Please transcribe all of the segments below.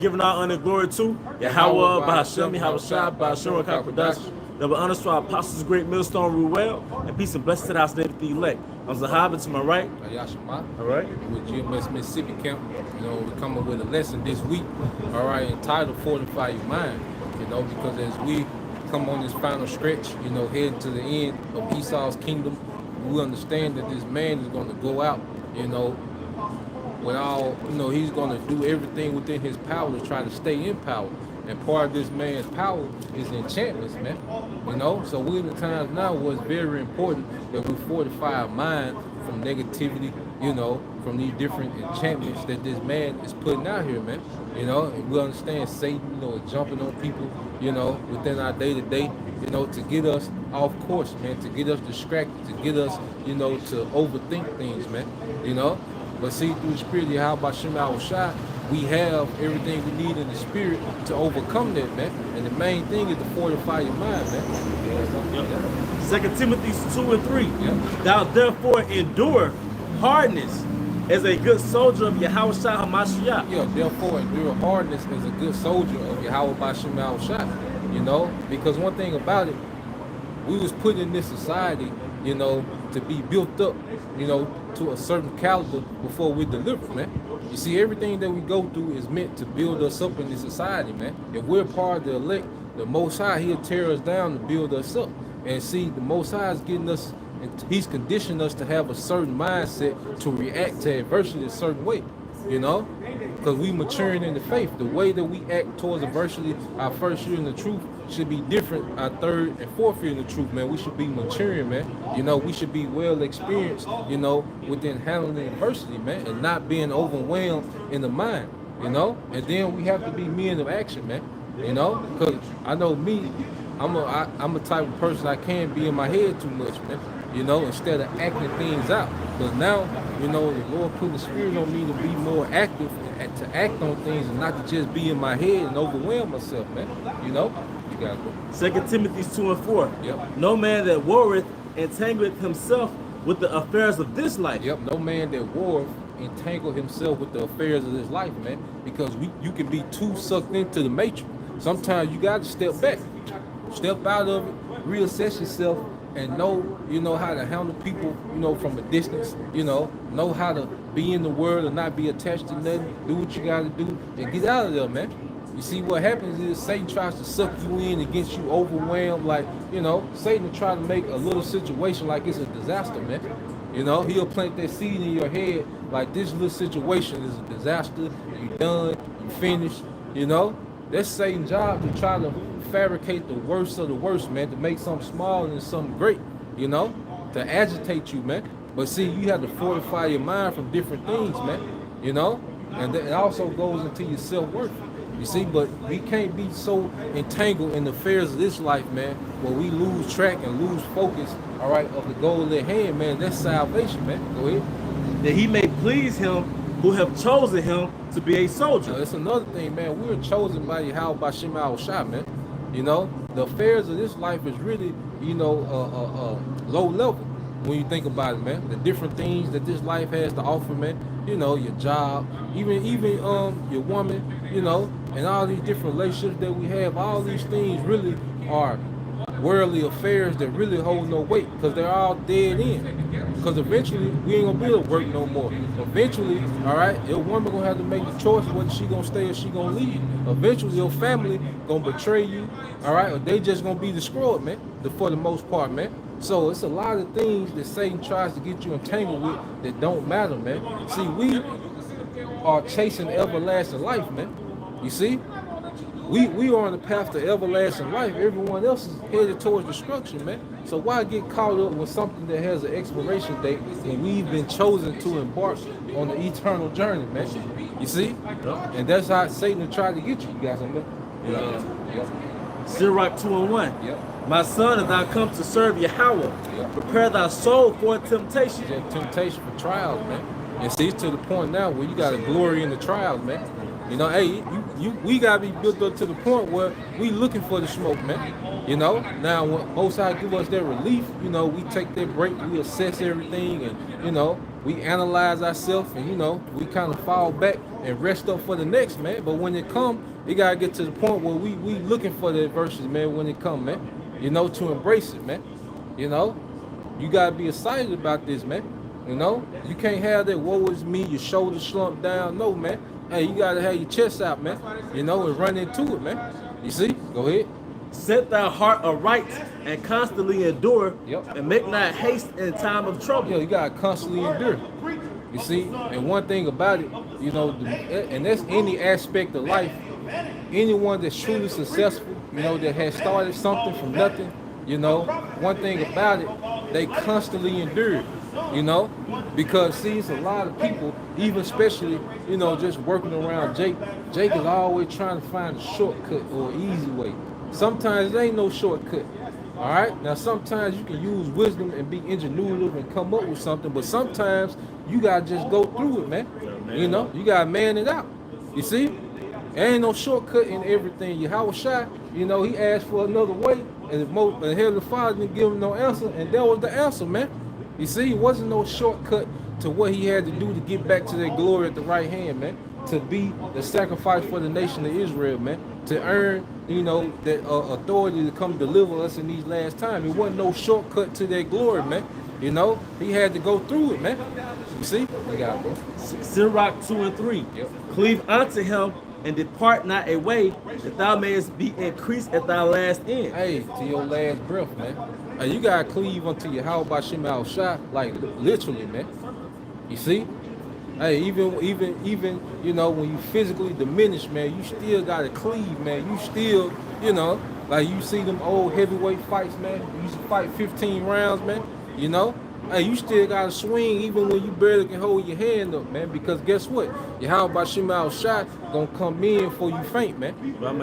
Giving our honor and glory to Yahweh, Bahashem, Yahushua, Bahashem, Kakodash. Double honors to our apostles, great millstone, Ruel, and peace and blessings to the house of the elect. I'm Zahab, to my right. All right. With GMS Mississippi Camp, we're coming with a lesson this week, all right, entitled Fortify Your Mind, because as we come on this final stretch, heading to the end of Esau's kingdom, we understand that this man is going to go out, with all, he's going to do everything within his power to try to stay in power. And part of this man's power is enchantments, man. So we're in the times now where it's very important that we fortify our mind from negativity, from these different enchantments that this man is putting out here, man. And we understand Satan, is jumping on people, within our day-to-day, to get us off course, man, to get us distracted, to get us, to overthink things, man, But see, through the spirit of Yahweh Shem Yahushua, we have everything we need in the spirit to overcome that, man. And the main thing is to fortify your mind, man. 2 Timothy 2 and 3. Thou therefore endure hardness as a good soldier of Yahweh HaMashiach. Yeah, therefore endure hardness as a good soldier of Yahweh Shem Yahushua. Because one thing about it, we was put in this society, to be built up, to a certain caliber before we deliver, man. You see, everything that we go through is meant to build us up in this society, man. If we're part of the elect, the Most High, He'll tear us down to build us up. And see, the Most High is getting us, He's conditioned us to have a certain mindset to react to adversity a certain way, because we maturing in the faith. The way that we act towards adversity, our first year in the truth, should be different our third and fourth year in the truth, man. We should be maturing, man. We should be well experienced, within handling adversity, man, and not being overwhelmed in the mind, And then we have to be men of action, man, because I know me, I'm a type of person I can't be in my head too much, man. Instead of acting things out. But now, the Lord put the spirit on me to be more active, to act on things and not to just be in my head and overwhelm myself, man. You got to go. 2 Timothy 2 and 4. Yep. No man that warreth entangleth himself with the affairs of this life. Yep. No man that warreth entangle himself with the affairs of this life, man. Because you can be too sucked into the matrix. Sometimes you got to step back. Step out of it, reassess yourself, and know how to handle people, from a distance, know how to be in the world and not be attached to nothing, do what you got to do, and get out of there, man. You see, what happens is Satan tries to suck you in and get you overwhelmed, like, Satan will try to make a little situation like it's a disaster, man. He'll plant that seed in your head like this little situation is a disaster, you done, you finished, That's Satan's job, to try to fabricate the worst of the worst, man, to make something small and something great, to agitate you, man. But see, you have to fortify your mind from different things, man, and it also goes into your self-worth. You see, but we can't be so entangled in the affairs of this life, man, where we lose track and lose focus, all right, of the goal at hand, man. That's salvation, man. Go ahead. That he may please him who have chosen him to be a soldier. That's another thing, man. We're chosen by Yahweh by Shem Yahushua, man. The affairs of this life is really, low level when you think about it, man. The different things that this life has to offer, man. Your job, even your woman, and all these different relationships that we have. All these things really are worldly affairs that really hold no weight, because they're all dead end. Because eventually we ain't gonna be able to work no more. Eventually, all right, your woman gonna have to make the choice whether she gonna stay or she gonna leave. Eventually your family gonna betray you, all right, or they just gonna be destroyed, man, for the most part, man. So it's a lot of things that Satan tries to get you entangled with that don't matter, man. See, we are chasing everlasting life, man. You see? We are on the path to everlasting life. Everyone else is headed towards destruction, man. So why get caught up with something that has an expiration date when we've been chosen to embark on the eternal journey, man? You see? And that's how Satan will try to get you guys, man. Sirach 2 and 1. My son, as thou come to serve Yahweh, prepare thy soul for temptation. Temptation for trials, man. And see, it's to the point now where you got to glory in the trials, man. Hey, we gotta be built up to the point where we looking for the smoke, man. Now when Most High give us that relief, we take that break, we assess everything, and we analyze ourselves, and you know, we kind of fall back and rest up for the next, man. But when it come, it gotta get to the point where we looking for the adversity, man. When it come, man, you know, to embrace it, man. You know, you gotta be excited about this, man. You know, you can't have that woe is me, your shoulders slumped down. No, man. Hey, you gotta have your chest out, man. You know, and run into it, man. You see? Go ahead. Set thy heart aright and constantly endure, Yep. and make not haste in time of trouble. Yeah, you gotta constantly endure. You see, and one thing about it, you know, and that's any aspect of life. Anyone that's truly successful, you know, that has started something from nothing, you know, one thing about it, they constantly endure. You know, because see, it's a lot of people, even especially, you know, just working around Jake. Jake is always trying to find a shortcut or an easy way. Sometimes there ain't no shortcut. All right. Now, sometimes you can use wisdom and be ingenuitive and come up with something, but sometimes you gotta just go through it, man. You know, you gotta man it out. You see, there ain't no shortcut in everything. Yahweh Shai, you know, he asked for another way, and the Heavenly Father didn't give him no answer, and that was the answer, man. You see, it wasn't no shortcut to what he had to do to get back to that glory at the right hand, man. To be the sacrifice for the nation of Israel, man. To earn, you know, that authority to come deliver us in these last times. It wasn't no shortcut to that glory, man. You know, he had to go through it, man. You see? We got it, bro. Sirach 2 and 3. Yep. Cleave unto him and depart not away, that thou mayest be increased at thy last end. Hey, to your last breath, man. Hey, you gotta cleave unto your how by Shem Al Shah, like literally, man. You see? Hey, even, you know, when you physically diminish, man, you still gotta cleave, man. You still, you know, like you see them old heavyweight fights, man. You used to fight 15 rounds, man. You know? Hey, you still gotta swing even when you barely can hold your hand up, man. Because guess what? Your how by Shem Al Shah gonna come in before you faint, man.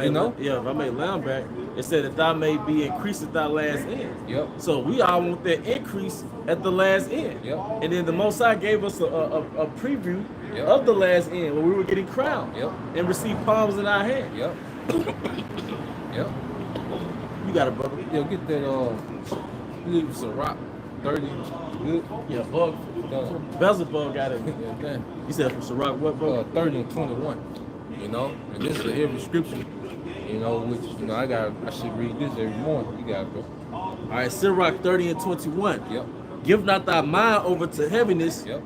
You know? Yeah, if I made lamb back, it said that thou may be increased at thy last end. Yep. So we all want that increase at the last end. Yep. And then the Most High gave us a preview Yep. of the last end where we were getting crowned. Yep. And receive palms in our hand. Yep. Yep. You got it, brother. Yo, get that I believe it's a rock 30. Good. Yeah, bug. Done. Beelzebub got it. Yeah, done. You said from Ciroc, what, bro? 30 and 21. You know, and this is a heavy scripture. You know, which you know I should read this every morning. You got it, bro. All right, Ciroc 30 and 21. Yep. Give not thy mind over to heaviness. Yep.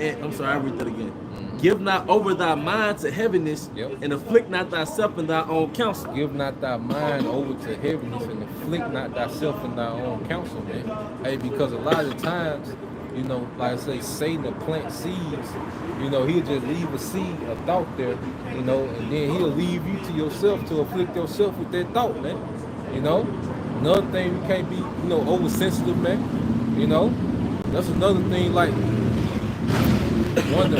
And I'm sorry, I read that again. Give not over thy mind to heaviness, Yep. and afflict not thyself in thy own counsel. Give not thy mind over to heaviness, and afflict not thyself in thy own counsel, man. Hey, because a lot of times, you know, like I say, Satan will plant seeds. You know, he'll just leave a seed, a thought there, you know, and then he'll leave you to yourself to afflict yourself with that thought, man. You know? Another thing, you can't be, you know, oversensitive, man. You know? That's another thing, like, one of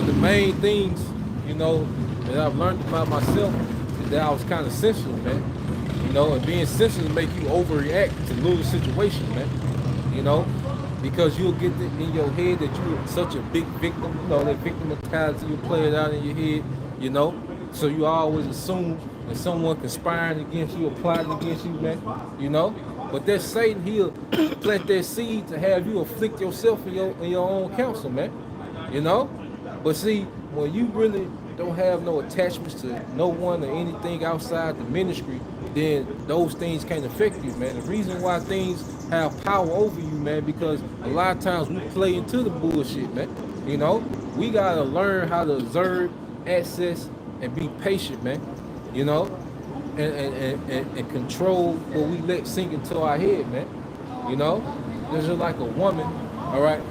the main things, you know, that I've learned about myself is that I was kind of sensitive, man. You know, and being sensitive make you overreact to little situations, man. You know, because you'll get it in your head that you're such a big victim, you know, that victim mentality, you play it out in your head, you know. So you always assume that someone conspiring against you or plotting against you, man, you know. But that Satan, he'll plant that seed to have you afflict yourself in your own counsel, man. You know? But see, when you really don't have no attachments to no one or anything outside the ministry, then those things can't affect you, man. The reason why things have power over you, man, because a lot of times we play into the bullshit, man. You know? We gotta learn how to observe, access, and be patient, man. You know? And control what we let sink into our head, man. You know? There's just like a woman, all right,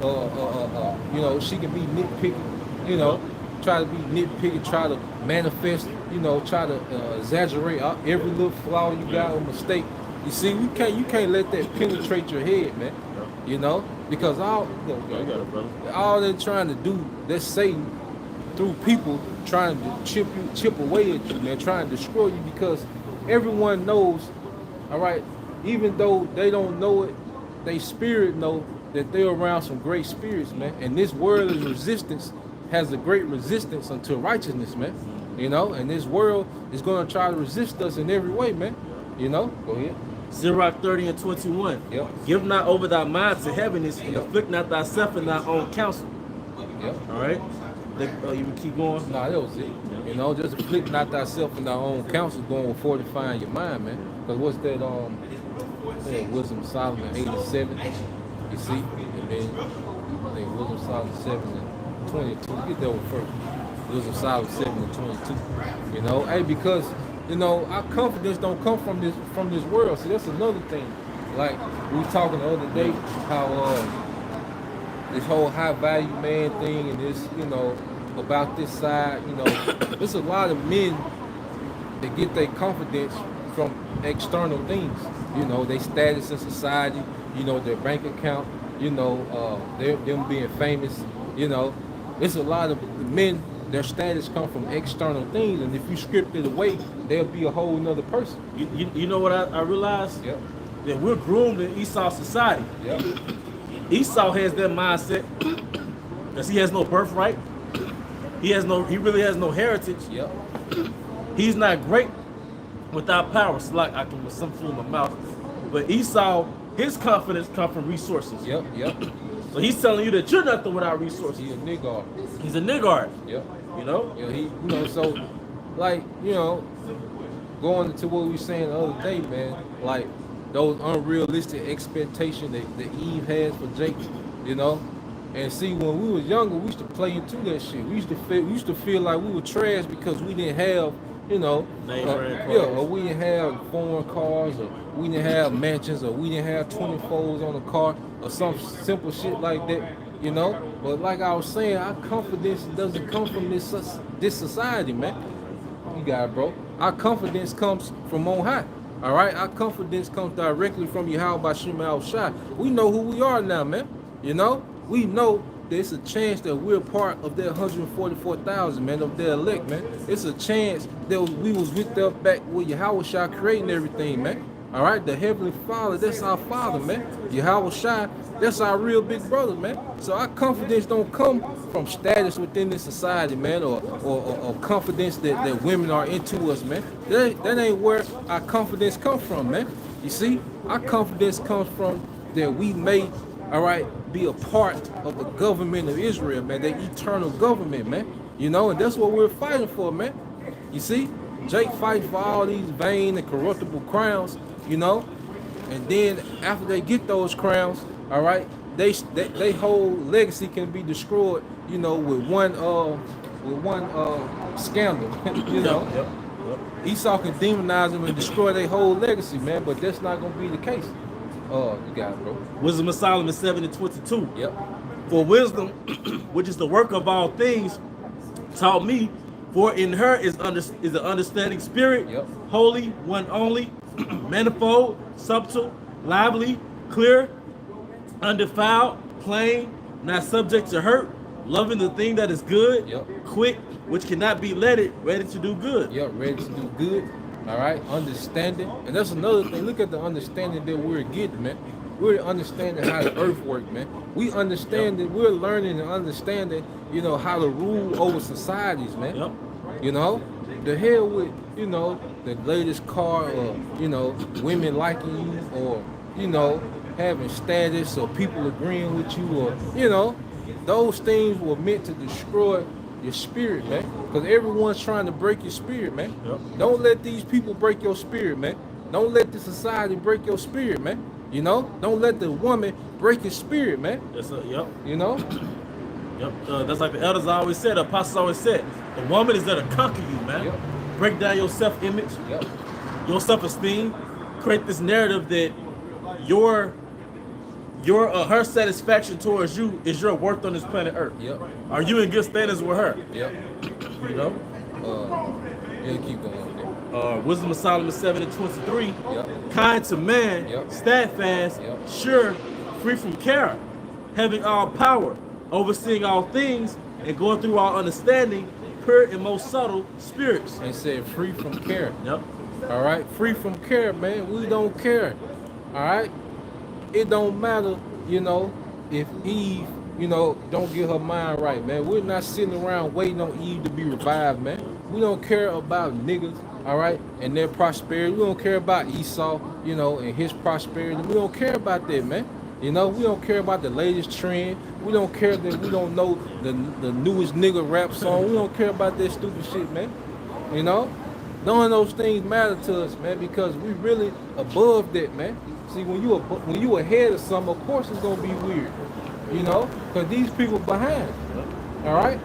you know, she can be nitpicky, you know, try to be nitpicky, try to manifest, you know, try to exaggerate every little flaw you got or mistake. You see, you can't let that penetrate your head, man. You know, because all they're trying to do, that's Satan through people trying to chip away at you, man, trying to destroy you, because everyone knows, all right, even though they don't know it, they spirit know that they're around some great spirits, man. And this world of resistance has a great resistance unto righteousness, man. You know, and this world is going to try to resist us in every way, man. You know, go ahead. Sirach 30 and 21. Yep. Give not over thy mind to heaviness, and Yep. afflict not thyself in thy own counsel. Yep. All right. You can keep going. Nah, that was it. You know, just afflict not thyself in thy own counsel, going with fortifying your mind, man. Because what's that? Wisdom of Solomon 87. You see, and then I think Wisdom of Solomon 7 and 22. Get that one first. Wisdom of Solomon 7 and 22. You know, hey, because our confidence don't come from this world. So that's another thing. Like we was talking the other day, how this whole high value man thing and this, about this side, there's a lot of men that get their confidence from external things, their status in society, their bank account, them being famous, it's a lot of men, their status come from external things, and if you strip it away, they'll be a whole nother person. You know what I realized? Yep. That we're groomed in Esau society. Yep. Esau has that mindset because he has no birthright. He really has no heritage. Yep. He's not great without power. It's like I can with some food in my mouth. But Esau, his confidence comes from resources. Yep. So he's telling you that you're nothing without resources. He's a nigga. He's a niggard. Yep. You So like, going into what we were saying the other day, man, like those unrealistic expectations that Eve has for Jacob, And see, when we was younger, we used to play into that shit. We used to feel like we were trash because we didn't have, or we didn't have foreign cars, or we didn't have mansions, or we didn't have 24s on the car, or some simple shit like that, But like I was saying, our confidence doesn't come from this society, man. You got it, bro. Our confidence comes from on high. All right, our confidence comes directly from Yahweh Shema Shai. We know who we are now, man. We know there's a chance that we're part of that 144,000, man, of their elect, man. It's a chance that we was with them back with Yahweh Shai creating everything, man. All right, the Heavenly Father, that's our Father, man. Yahweh Shai, that's our real big brother, man. So our confidence don't come from status within this society, man, or confidence that women are into us, man. That ain't where our confidence comes from, man. You see, our confidence comes from that we may, all right, be a part of the government of Israel, man, the eternal government, man. And that's what we're fighting for, man. You see, Jake fighting for all these vain and corruptible crowns, and then after they get those crowns, all right, they whole legacy can be destroyed, with one scandal, Yep. Esau can demonize them and destroy their whole legacy, man, but that's not gonna be the case. You got it, bro. Wisdom of Solomon 7 and 22. Yep. For wisdom, which is the work of all things, taught me, for in her is an understanding spirit, Yep. holy, one only, manifold, subtle, lively, clear, undefiled, plain, not subject to hurt, loving the thing that is good, Yep. quick, which cannot be letted, ready to do good. Yep, ready to do good. All right, understanding. And that's another thing. Look at the understanding that we're getting, man. We're understanding how the earth works, man. We understand that we're learning and understanding, how to rule over societies, man. Yep. The hell with, the latest car, or, women liking you, or, having status, or people agreeing with you, or, those things were meant to destroy your spirit, man. Because everyone's trying to break your spirit, man. Yep. Don't let these people break your spirit, man. Don't let the society break your spirit, man. Don't let the woman break your spirit, man. Yep. Yep. That's like the elders always said, the apostles always said, the woman is there to conquer you, man. Yep. Break down your self-image, Yep. your self-esteem, create this narrative that her satisfaction towards you is your worth on this planet Earth. Yep. Are you in good standings with her? Yep. Yeah, keep going there. Wisdom of Solomon 7 and 23. Yep. Kind to man, Yep. steadfast, Yep. sure, free from care, having all power, overseeing all things, and going through all understanding, pure and most subtle spirits. And said free from care. Yep. All right, free from care, man. We don't care. All right, it don't matter, if Eve, don't get her mind right, man. We're not sitting around waiting on Eve to be revived, man. We don't care about niggas. all right, and their prosperity. We don't care about Esau, you know, and his prosperity. We don't care about that, man. You know, we don't care about the latest trend. We don't care that we don't know the newest nigga rap song. We don't care about that stupid shit, man. You know, none of those things matter to us, man, because we really above that, man. See, when you ahead of something, of course it's gonna be weird, you know, because these people behind. All right,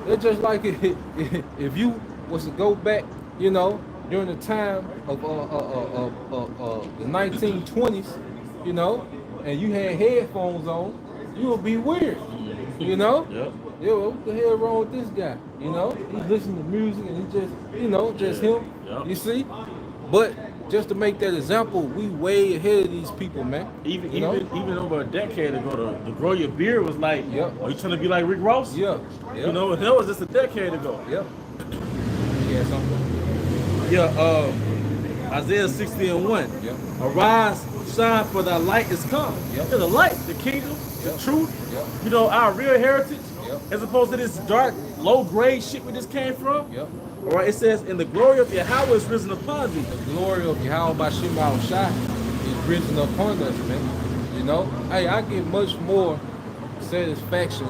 they're just like if you was to go back, you know, during the time of the 1920s, you know, and you had headphones on, you would be weird, you know. Yep. Yo, what the hell wrong with this guy? You know, he's listening to music and he just, you know, just him. Yep. You see, but just to make that example, we way ahead of these people, man. Even over a decade ago, to grow your beard was like, Yep. are you trying to be like Rick Ross? Yeah. You know, that was just a decade ago. Yep. Yeah, something. Yeah, Isaiah 60:1. Yep. Arise, shine, for thy light is come. Yep. Yeah, the light, the kingdom, Yep. the truth, Yep. you know, our real heritage, Yep. as opposed to this dark, low grade shit we just came from. Yep. All right, it says, and the glory of Yahweh is risen upon thee. The glory of Yahweh by Shema Shai is risen upon us, man. You know, hey, I get much more satisfaction,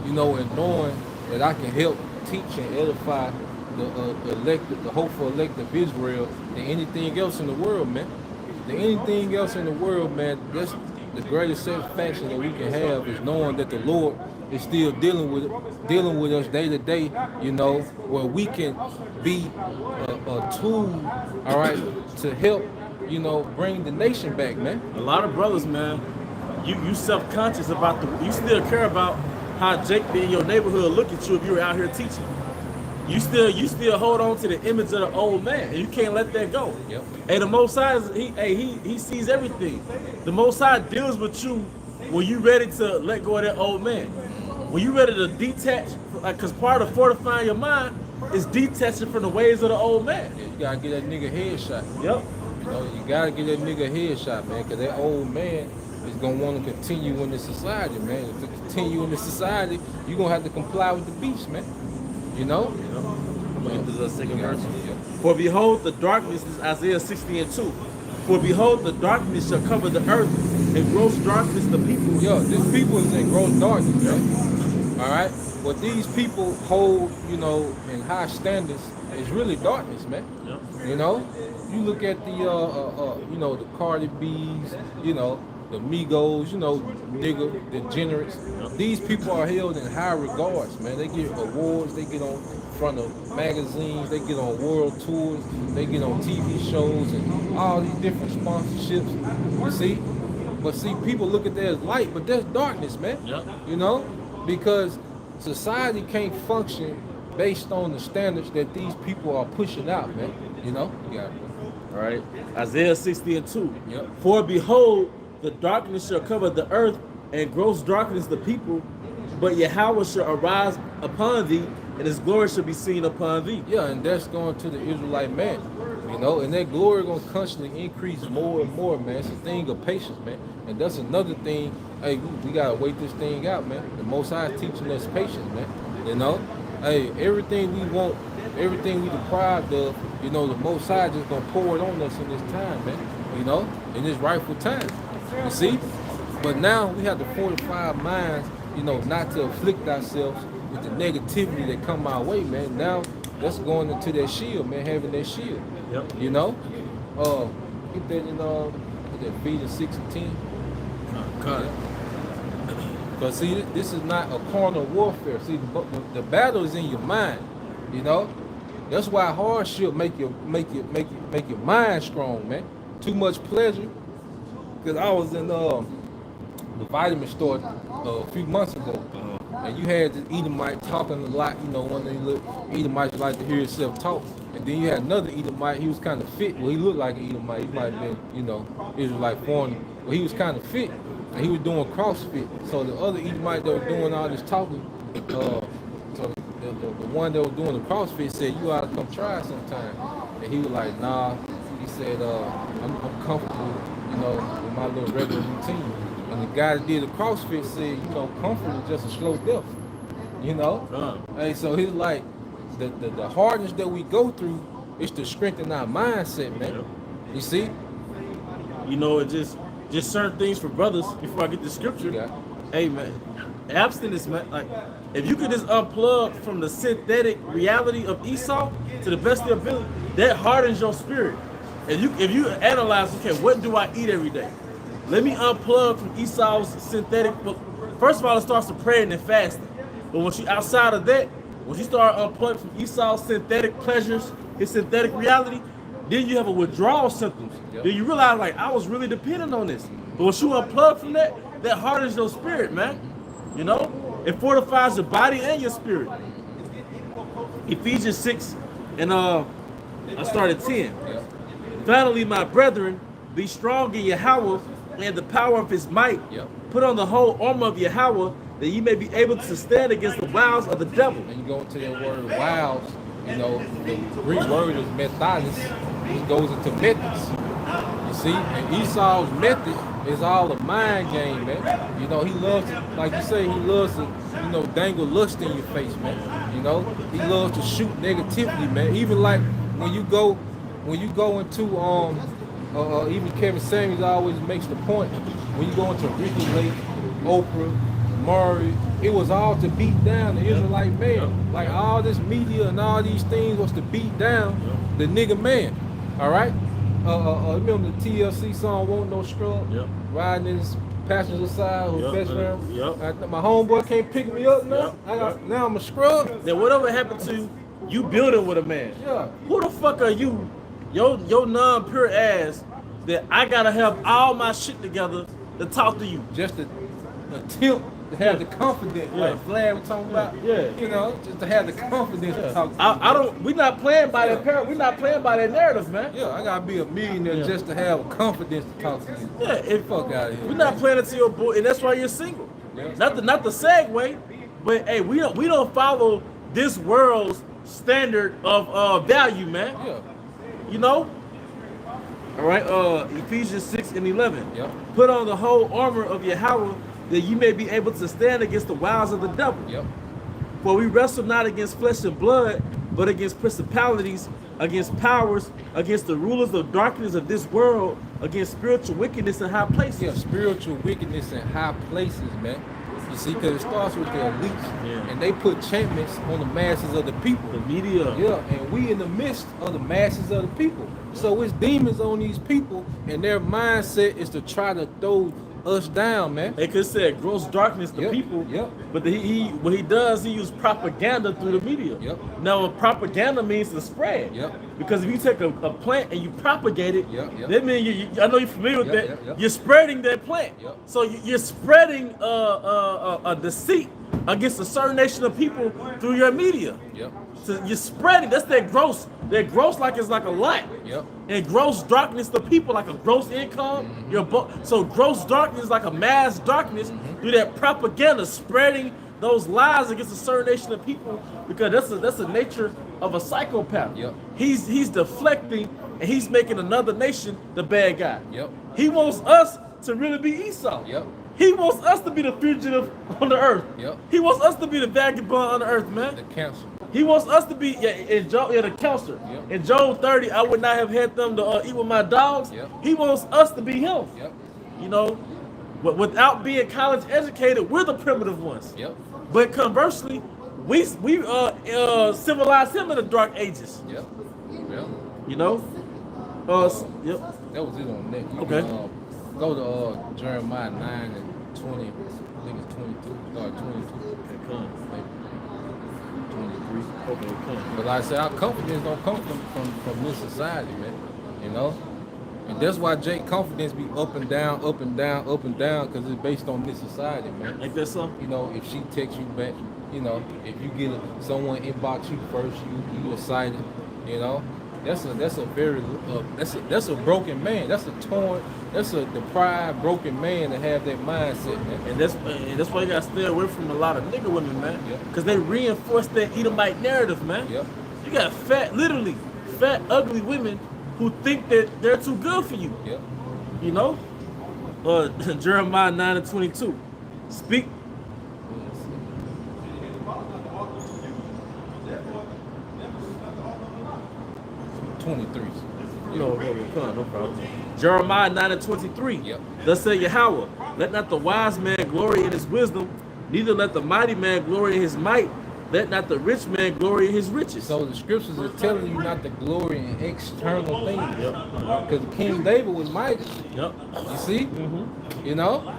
you know, in knowing that I can help teach and edify the hopeful elect of Israel than anything else in the world, man. Than anything else in the world, man. That's the greatest satisfaction that we can have is knowing that the Lord is still dealing with us day to day, you know, where we can be a tool, all right, to help, you know, bring the nation back, man. A lot of brothers, man, you self-conscious about you still care about how Jake in your neighborhood look at you if you were out here teaching. You still hold on to the image of the old man, and you can't let that go. Yep. Hey, the Most High, he sees everything. The Most High deals with you when you ready to let go of that old man. When you ready to detach, like, cause part of fortifying your mind is detaching from the ways of the old man. Yeah, you gotta get that nigga headshot. Yep. You know, you gotta get that nigga headshot, man, because that old man is gonna want to continue in this society, man. To continue in this society, you're gonna have to comply with the beast, man. You know? I'm gonna get this second verse. Yeah. For behold, the darkness is Isaiah 60:2. For behold, the darkness shall cover the earth, and gross darkness the people. Yo, this people is in gross darkness, man. All right? What these people hold, you know, in high standards is really darkness, man. Yep. You know? You look at the, you know, the Cardi B's, you know, the Migos, you know, nigga, the degenerates. These people are held in high regards, man. They get awards, they get on front of magazines, they get on world tours, they get on TV shows and all these different sponsorships. You see? But see, people look at that as light, but that's darkness, man. Yep. You know? Because society can't function based on the standards that these people are pushing out, man. You know? You got it. All right. Isaiah 60:2. Yep. For behold, the darkness shall cover the earth, and gross darkness the people. But Yahweh shall arise upon thee, and his glory shall be seen upon thee. Yeah, and that's going to the Israelite man, you know, and that glory gonna constantly increase more and more, man. It's a thing of patience, man, and that's another thing. Hey, we gotta wait this thing out, man. The Most High is teaching us patience, man. You know, hey, everything we want, everything we deprived of, you know, the Most High just gonna pour it on us in this time, man. You know, in this rightful time. You see, but now we have to fortify our minds, you know, not to afflict ourselves with the negativity that come our way, man. Now that's going into that shield, man, having that shield. Yep. You know? Get that in that Ephesians 6:10. Cut. But see, this is not a carnal warfare. See, the battle is in your mind. You know? That's why hardship make your mind strong, man. Too much pleasure. Cause I was in the vitamin store a few months ago, and you had this Edomite talking a lot. You know, one of these little Edomites like to hear himself talk. And then you had another Edomite. He was kind of fit. Well, he looked like an Edomite. He might have been, you know, Israelite foreigner. But he was kind of fit, and he was doing CrossFit. So the other Edomite that was doing all this talking, so the one that was doing the CrossFit said, "You ought to come try sometime." And he was like, "Nah." He said, I'm comfortable, you know, with my little regular routine. And the guy that did the CrossFit said, you know, comfort is just a slow death, you know? Hey, so he's like, the hardness that we go through It's to strengthen our mindset, man. Yep. You see? You know, it just certain things for brothers. Before I get the scripture, Yeah. hey man, abstinence, man. Like, if you could just unplug from the synthetic reality of Esau to the best of your ability, that hardens your spirit. If you analyze, okay, what do I eat every day? Let me unplug from Esau's synthetic. Well, first of all, it starts to praying and fasting. But once you outside of that, once you start unplugging from Esau's synthetic pleasures, his synthetic reality, then you have a withdrawal symptoms. Yep. Then you realize, like, I was really dependent on this. But once you unplug from that, that hardens your spirit, man. You know, it fortifies your body and your spirit. Ephesians 6 and I started 10. Yep. Finally, my brethren, be strong in Yahweh and the power of his might. Yep. Put on the whole armor of Yahweh, that ye may be able to stand against the wiles of the devil. And you go into that word wiles, you know, the Greek word is methodus, which goes into methods. You see? And Esau's method is all a mind game, man. You know, he loves to, like you say, he loves to, you know, dangle lust in your face, man. You know, he loves to shoot negativity, man. Even like when you go into even Kevin Samuels always makes the point, when you go into Ricky Lake, Oprah, Murray, it was all to beat down the Israelite man. Like all this media and all these things was to beat down the nigga man. All right? Remember the TLC song, Won't No Scrub? Yep. Riding his passenger side with best friend. Yep. My homeboy can't pick me up now. Now I'm a scrub. Then whatever happened to you building with a man? Yeah. Who the fuck are you, your non-pure ass, that I gotta have all my shit together to talk to you? Just to attempt to have the confidence, like Vlad was talking about. Yeah. You know, just to have the confidence to talk to you. We're not playing by that parent. We're not playing by that narrative, man. Yeah, I gotta be a millionaire just to have confidence to talk to you. Yeah, Fuck out of here. We're not playing it to your boy, and that's why you're single. Yeah. Not the segue, but hey, we don't follow this world's standard of value, man. Yeah. You know. All right. Ephesians 6 and 11. Yep. Put on the whole armor of Yahweh, that you may be able to stand against the wiles of the devil. Yep. For we wrestle not against flesh and blood, but against principalities, against powers, against the rulers of darkness of this world, against spiritual wickedness in high places. Yeah, spiritual wickedness in high places, man. You see, because it starts with the elites, and they put enchantments on the masses of the people. The media. Yeah, and we in the midst of the masses of the people. So it's demons on these people, and their mindset is to try to throw us down, man. They could say gross darkness to people. Yep. But what he does, he uses propaganda through the media. Yep. Now, propaganda means to spread. Yep. Because if you take a plant and you propagate it, Yep. that means I know you're familiar with that. Yep. You're spreading that plant. Yep. So you're spreading a deceit against a certain nation of people through your media. Yep. So you're spreading. That's that gross. That gross like it's like a light. Yep. And gross darkness to people like a gross income. So gross darkness is like a mass darkness through that propaganda, spreading those lies against a certain nation of people, because that's the nature of a psychopath. Yep. He's deflecting and he's making another nation the bad guy. Yep. He wants us to really be Esau. Yep. He wants us to be the fugitive on the earth. Yep. He wants us to be the vagabond on the earth, man. The cancer. He wants us to be the counselor. Yep. In Job 30, I would not have had them to eat with my dogs. Yep. He wants us to be him. Yep. You know, but without being college educated, we're the primitive ones. Yep. But conversely, we civilized him in the dark ages. Yep. Yep. You know. Yep. That was it on that. You Okay. Can, go to Jeremiah 9 and 20. I think it's 22. Start 22. Okay, come. 23. Okay, come. But like I said, our confidence don't come from this society, man. You know? And that's why Jake confidence be up and down, up and down, up and down, because it's based on this society, man. Ain't that something? You know, if she texts you back, you know, if you get someone inbox you first, you excited, you know. That's a very that's a broken man. That's a deprived, broken man to have that mindset, man. And that's why you gotta stay away from a lot of nigga women, man. Yep. Because they reinforce that Edomite narrative, man. Yep. You got literally fat, ugly women who think that they're too good for you. Yep. You know? Jeremiah 9 and 22. Speak. 23. No problem. Jeremiah 9:23. Yep. Thus said Yahweh, let not the wise man glory in his wisdom, neither let the mighty man glory in his might, let not the rich man glory in his riches. So the scriptures are telling you not to glory in external things. Yep. Because King David was mighty. Yep. You see? Mm-hmm. You know?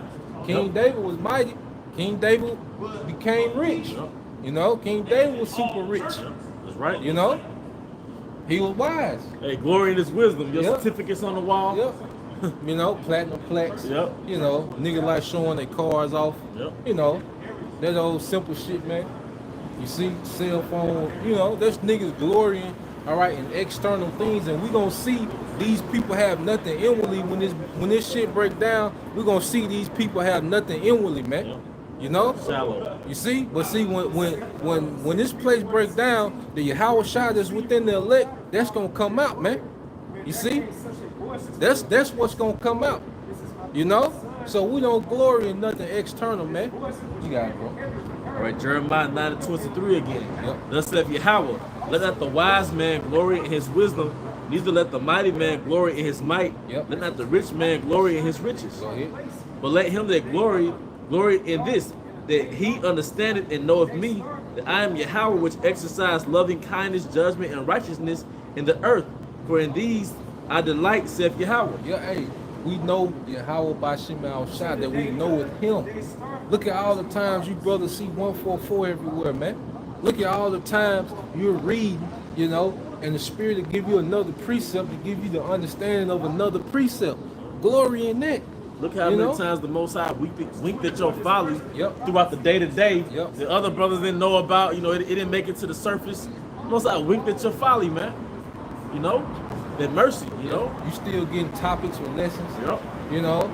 King David was mighty. King David became rich. Yep. You know? King David was super rich. That's right. You know? He was wise. Hey, glory in his wisdom. Your Yep. certificates on the wall. Yep. You know, platinum plaques. Yep. You know, niggas like showing their cars off. Yep. You know, that old simple shit, man. You see, cell phone, you know, there's niggas glorying, all right, in external things, and we gonna see these people have nothing inwardly. When this shit break down, we gonna see these people have nothing inwardly, man. Yep. You know? Shallow. You see? But see, when this place breaks down, the Yahweh Shai that's within the elect, that's gonna come out, man. You see? That's what's gonna come out. You know? So we don't glory in nothing external, man. You got it, bro. All right, Jeremiah 9:23 again. Yep. Thus saith Yahweh, let not the wise man glory in his wisdom, neither let the mighty man glory in his might, Yep. let not the rich man glory in his riches. Go ahead. But let him that glory in this, that he understandeth and knoweth me, that I am Yahweh, which exercise loving kindness, judgment, and righteousness in the earth. For in these I delight, saith Yahweh. Yeah, hey, we know Yahweh by Shema Shai, that we know with him. Look at all the times you brothers see 144 everywhere, man. Look at all the times you're reading, you know, and the Spirit will give you another precept to give you the understanding of another precept. Glory in that. Look how You many know? times the Most High winked at your folly Yep. throughout the day to day. Yep. The other brothers didn't know about. You know, it didn't make it to the surface. The Most High winked at your folly, man. You know, that mercy. You know. You still getting topics or lessons. Yep. You know,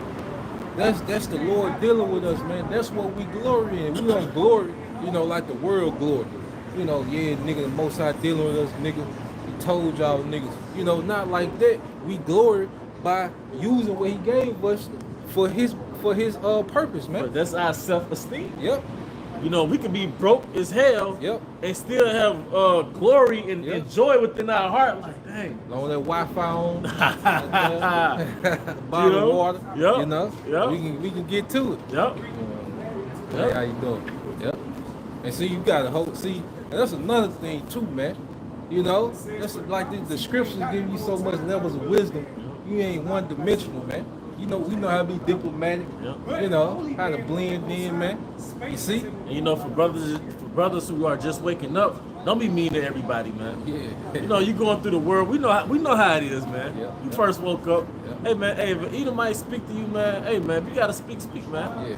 that's the Lord dealing with us, man. That's what we glory in. We don't glory, you know, like the world glory. You know, yeah, nigga, the Most High dealing with us, nigga. He told y'all niggas. You know, not like that. We glory by using what he gave us for his purpose, man. But that's our self-esteem. Yep. You know, we could be broke as hell. Yep. And still have glory and, Yep. and joy within our heart. Like, dang. Long that Wi-Fi on, You bottled know? water, Yep. you know, Yep. we can get to it. Yep. Hey, Yep. how you doing? Yep. And see, you got to hold. See, and that's another thing too, man. You know, that's like the scriptures give you so much levels of wisdom. You ain't one dimensional, man. You know, we know how to be diplomatic. Yep. You know how to blend in, man. You see? And you know, for brothers who are just waking up, don't be mean to everybody, man. Yeah. You know, you going through the world. We know how it is, man. Yeah. You first woke up. Yeah. Hey, man. Hey, if either might speak to you, man. Hey, man. You gotta speak, man. Yeah,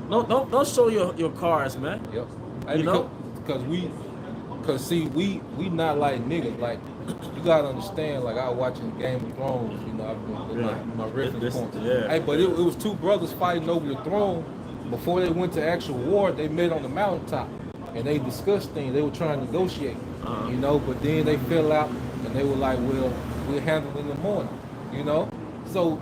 Don't show your cards, man. Yep. You know? Cause see, we not like niggas. Like, you gotta understand. Like, I was watching Game of Thrones. You know, I've been my reference point. Yeah. Hey, but it was two brothers fighting over the throne. Before they went to actual war, they met on the mountaintop and they discussed things. They were trying to negotiate. You know, but then they fell out and they were like, well, we'll handle it in the morning. You know, so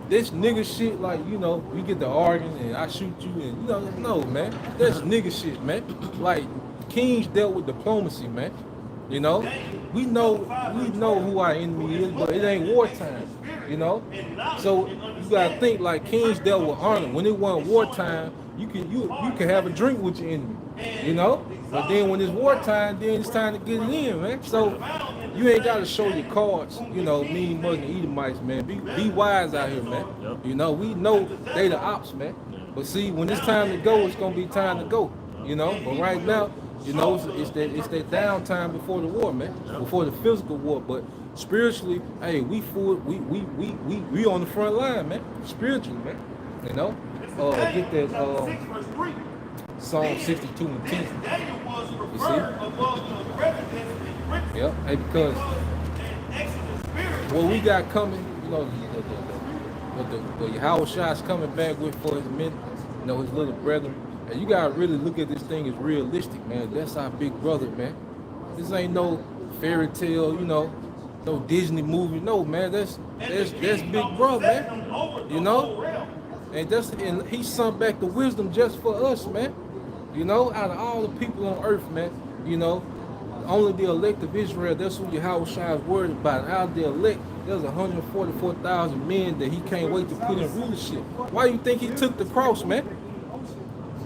this nigga shit, like, you know, we get to arguing and I shoot you and, you know, no, man. That's nigga shit, man. Like, kings dealt with diplomacy, man. You know, we know who our enemy is, but it ain't wartime. You know, so you gotta think like kings dealt with honor. When it wasn't wartime, you can have a drink with your enemy. You know, but then when it's wartime, then it's time to get it in, man. So you ain't gotta show your cards. You know, mean mugging Edomites, man. Be wise out here, man. You know, we know they the ops, man. But see, when it's time to go, it's gonna be time to go. You know, but right now, you know, it's that downtime before the war, man. Before the physical war, but spiritually, hey, we on the front line, man. Spiritually, man. You know, get that Psalm 62 and 10. You see? Yep. Hey, because what we got coming, you know, the Yahweh Shai's coming back with for his men, you know, his little brethren. And you gotta really look at this thing as realistic, man. That's our big brother, man. This ain't no fairy tale, you know, no Disney movie. No, man, that's big brother, man. You know? And he sent back the wisdom just for us, man. You know, out of all the people on earth, man, you know, only the elect of Israel, that's who Yahweh Shai is worried about. Out of the elect, there's 144,000 men that he can't wait to put in rulership. Why you think he took the cross, man?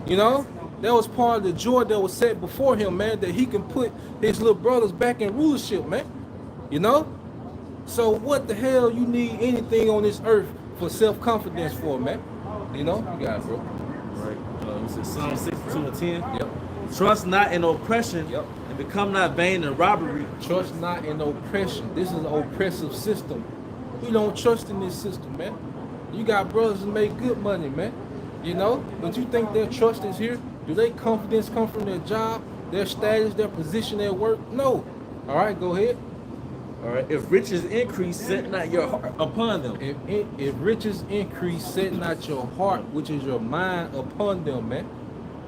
You know, that was part of the joy that was set before him, man, that he can put his little brothers back in rulership, man. You know? So what the hell you need anything on this earth for self-confidence for, man? You know? You got it, bro. Right. This is Psalm 62 and 10. Yep. Trust not in oppression, Yep. and become not vain in robbery. Trust not in oppression. This is an oppressive system. We don't trust in this system, man. You got brothers that make good money, man. You know? But you think their trust is here? Do their confidence come from their job, their status, their position at work? No. All right, go ahead. All right. If riches increase, set not your heart upon them. If riches increase, set not your heart, which is your mind, upon them, man.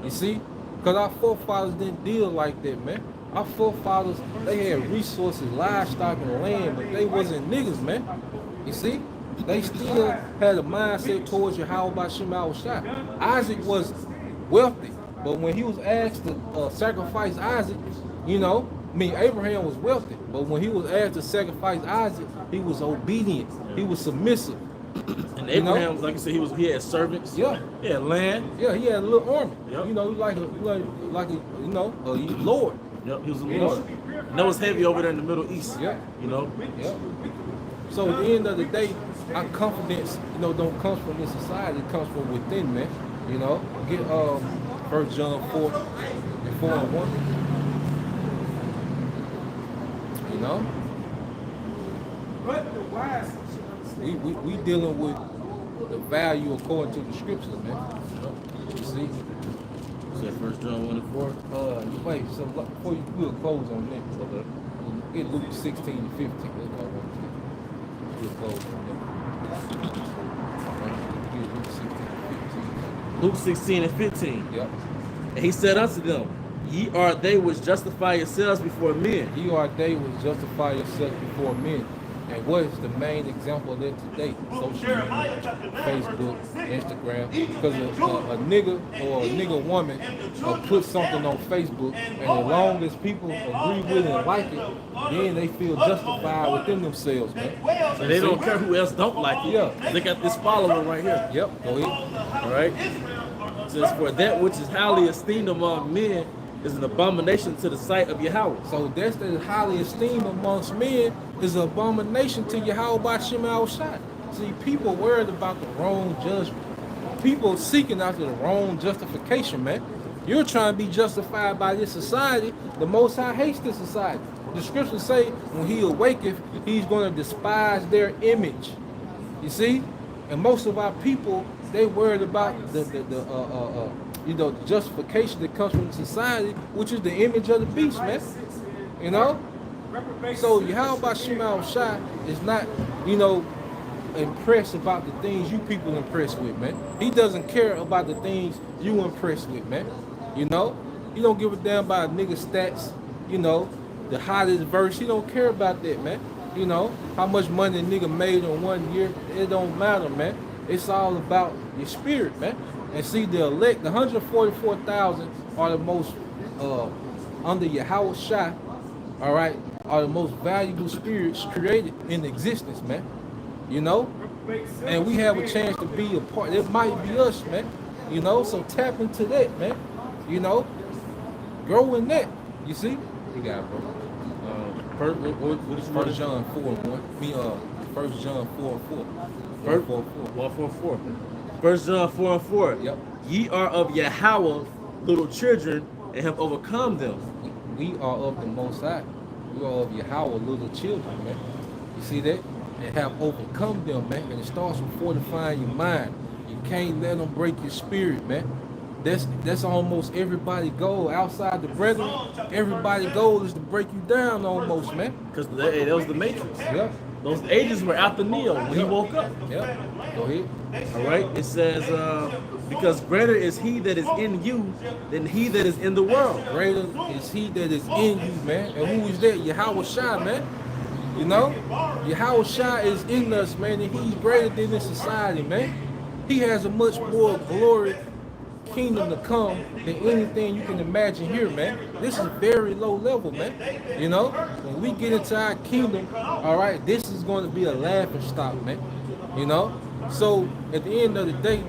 You see? Because our forefathers didn't deal like that, man. Our forefathers, they had resources, livestock, and land, but they wasn't niggas, man. You see? They still had a mindset towards Yahweh by Shema Shai. Isaac was wealthy, but when he was asked to sacrifice Isaac, you know, Abraham was wealthy, but when he was asked to sacrifice Isaac, he was obedient. He was submissive. And Abraham, like you said, he had servants. Yeah. He had land. Yeah, he had a little army. Yep. You know, like a lord. Yep, he was a lord. And that was heavy over there in the Middle East. Yeah. You know? Yeah. So at the end of the day, our confidence, you know, don't come from this society, it comes from within, man. You know? Get 1 John 4 and 4 and 1. You know? We dealing with the value according to the scriptures, man. You see? Is that 1 John 1 and 4? Wait, so before you we'll close on that. Okay. Get Luke 16 and 15. We'll close on that. Get Luke 16 and 15. Luke 16 and 15. Yep. And he said unto them, Ye are they which justify yourselves before men. Ye are they which justify yourselves before men. And what is the main example of that today? Social media, Facebook, Instagram. Because a nigga or a nigga woman will put something on Facebook, and as long as people agree with it and like it, then they feel justified within themselves, man. And they don't care who else don't like it. Yeah. They got this follower right here. Yep, go ahead. All right. It says, for that which is highly esteemed among men is an abomination to the sight of Yahweh. So that's that highly esteemed amongst men is an abomination to Yahweh by Shema Shai. See, people worried about the wrong judgment. People seeking after the wrong justification, man. You're trying to be justified by this society. The Most High hates this society. The scriptures say when he awaketh, he's going to despise their image. You see? And most of our people, they worried about the justification that comes from society, which is the image of the beast, man. You know? So Yahweh Shema Shai is not, impressed about the things you people impressed with, man. He doesn't care about the things you impressed with, man. You know? He don't give a damn about nigga stats, the hottest verse. He don't care about that, man. You know, how much money a nigga made in 1 year, it don't matter, man. It's all about your spirit, man. And see, the elect, the 144,000 are the most, under Yahweh Shai, all right, are the most valuable spirits created in existence, man. You know? And we have a chance to be a part. It might be us, man. You know? So tap into that, man. You know? Grow in that. You see? You got it, bro. What is 1 John 4 and 1. 1 John 4 and 4. 1 John 4 and 4. Yep. Ye are of Yahweh, little children, and have overcome them. We are of the Most High. We are of Yahweh, little children, man. You see that? And have overcome them, man. And it starts with fortifying your mind. You can't let them break your spirit, man. That's almost everybody's goal. Outside the brethren, everybody's goal is to break you down almost, man. Because that was the Matrix. Yeah. Those ages were after Neo when he woke up. Yeah. Go ahead. All right. It says, because greater is he that is in you than he that is in the world. Greater is he that is in you, man. And who is that? Yahweh Shai, man. You know? Yahweh Shai is in us, man, and he's greater than this society, man. He has a much more glory kingdom to come than anything you can imagine here, man. This is very low level, man. You know, when we get into our kingdom, all right, this is going to be a laughing stock, man. You know, so at the end of the day,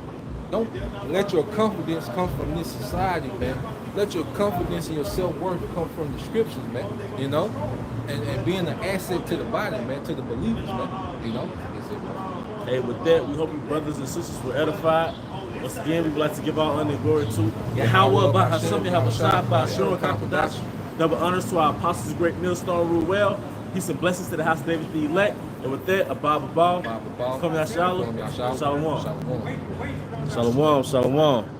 don't let your confidence come from this society, man. Let your confidence and your self-worth come from the scriptures, man. You know, and being an asset to the body, man, to the believers, man. You know, that's it, man. Hey, with that, we hope you brothers and sisters were edified. Once again, we would like to give our honor and glory to Yahweh, by Hashem, Yahawashi, by Shura Kakodash. Double honors to our apostles, great millstone rule well. Peace and blessings to the house of David the elect. And with that, Abba Baal. Come Yashala. Shalom. Shalom. Shalom. Shalom.